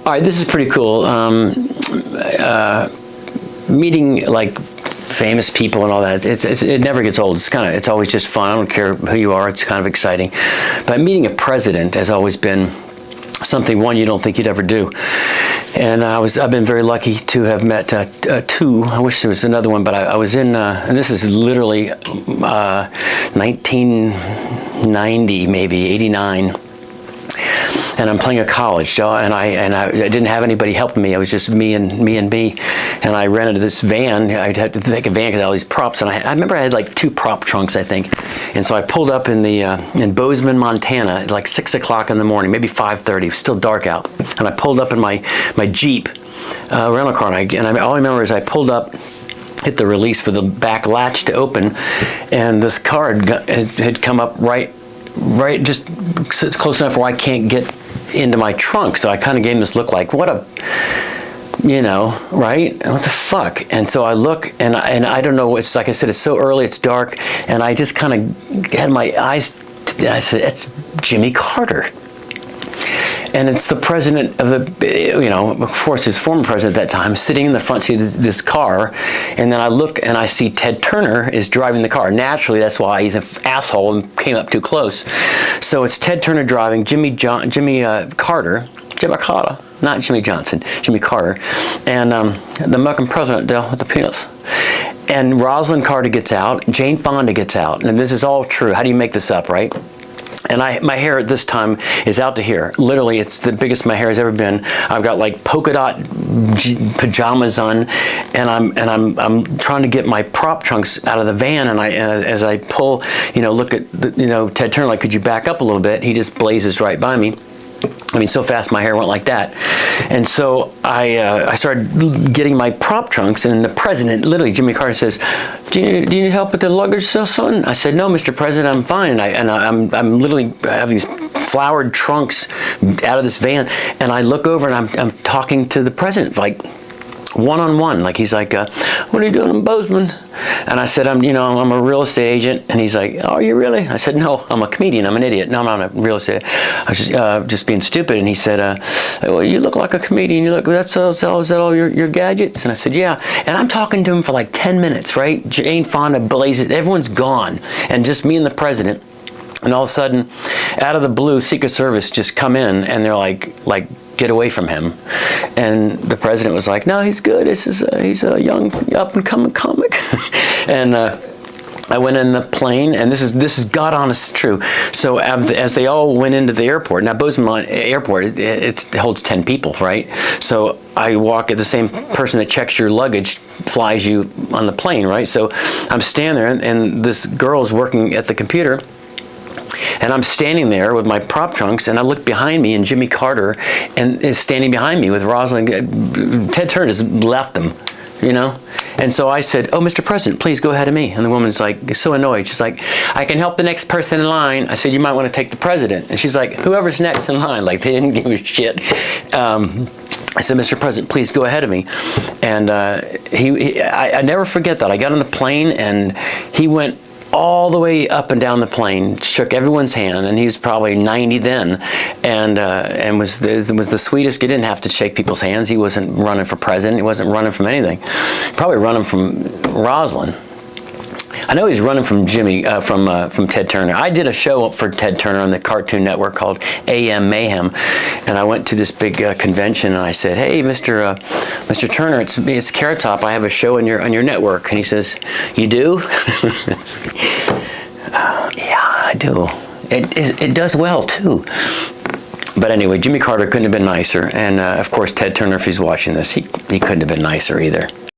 All right, this is pretty cool. Meeting like famous people and all that, it never gets old. It's always just fun. I don't care who you are. It's kind of exciting. But meeting a president has always been something, one, you don't think you'd ever do. And I've been very lucky to have met two. I wish there was another one, but I was in, and this is literally 1990, maybe 89. And I'm playing a college, so, and I didn't have anybody helping me. It was just me and me. And I rented this van. I'd had to take a van because I had all these props. And I remember I had like 2 prop trunks, I think. And so I pulled up in Bozeman, Montana, at like 6 o'clock in the morning, maybe 5:30. It was still dark out. And I pulled up in my Jeep rental car. And all I remember is I pulled up, hit the release for the back latch to open, and this car had come up right just close enough where I can't get into my trunk. So I kind of gave him this look like, what a, right? What the fuck? And so I look, and I don't know, it's like I said, it's so early, it's dark, and I just kind of had my eyes, I said, it's Jimmy Carter. And it's the president of the, of course, his former president at that time, sitting in the front seat of this car. And then I look and I see Ted Turner is driving the car. Naturally, that's why he's an asshole and came up too close. So it's Ted Turner driving, Jimmy Carter, not Jimmy Johnson, Jimmy Carter, and the American president dealt with the penis. And Rosalind Carter gets out, Jane Fonda gets out. And this is all true. How do you make this up, right? And my hair at this time is out to here. Literally, it's the biggest my hair has ever been. I've got like polka dot pajamas on, and I'm trying to get my prop trunks out of the van. And as I pull, look at Ted Turner, like, could you back up a little bit? He just blazes right by me. I mean, so fast my hair went like that. And so I started getting my prop trunks, and the president, literally Jimmy Carter, says, do you need help with the luggage, son? I said, no, Mr. President, I'm fine. And I'm literally having these flowered trunks out of this van, and I look over and I'm talking to the president, like one-on-one. Like, he's like, what are you doing in Bozeman? And I said, I'm a real estate agent. And he's like, oh, are you really? I said, no, I'm a comedian. I'm an idiot. No, I'm not a real estate. I was just being stupid. And he said, well, you look like a comedian. You look, is that all your gadgets? And I said, yeah. And I'm talking to him for like 10 minutes, right? Jane Fonda blazes. Everyone's gone. And just me and the president. And all of a sudden, out of the blue, Secret Service just come in, and they're like, get away from him. And the president was like, no, he's good. He's a young, up-and-coming comic. And I went in the plane, and this is God honest true. So as they all went into the airport, now Bozeman Airport, it holds 10 people, right? So I walk at the same person that checks your luggage, flies you on the plane, right? So I'm standing there, and this girl's working at the computer. And I'm standing there with my prop trunks, and I look behind me, and Jimmy Carter is standing behind me with Rosalind. Ted Turner has left them, And so I said, oh, Mr. President, please go ahead of me. And the woman's like, so annoyed. She's like, I can help the next person in line. I said, you might want to take the president. And she's like, whoever's next in line. Like, they didn't give a shit. I said, Mr. President, please go ahead of me. And I never forget that. I got on the plane, and he went all the way up and down the plane, shook everyone's hand, and he was probably 90 then, and was the sweetest. He didn't have to shake people's hands. He wasn't running for president. He wasn't running from anything. Probably running from Rosalind. I know he's running from Jimmy, from Ted Turner. I did a show for Ted Turner on the Cartoon Network called AM Mayhem, and I went to this big convention, and I said, "Hey, Mr. Turner, it's Carrot Top. I have a show on your network." And he says, "You do?" Yeah, I do. It does well too. But anyway, Jimmy Carter couldn't have been nicer, and of course Ted Turner, if he's watching this, he couldn't have been nicer either.